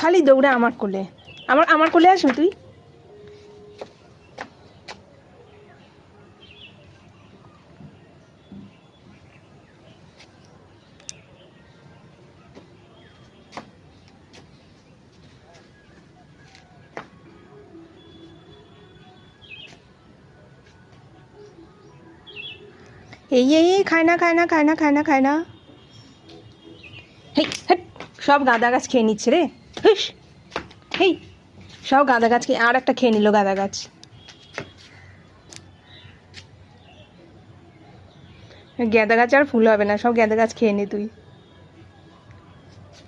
খালি দৌড়ে আমার কোলে, আমার কোলে আসবি তুই। এই খায় না খায় না খায় না খায় না খায় না। হেই হেট, সব গাঁদা গাছ খেয়ে নিচ্ছে রে। হুস, হেই সব গাঁদা গাছ খেয়ে, আর একটা খেয়ে নিল গাঁদা গাছ। গাঁদা গাছ আর ফুল হবে না, সব গাঁদা গাছ খেয়ে নে তুই।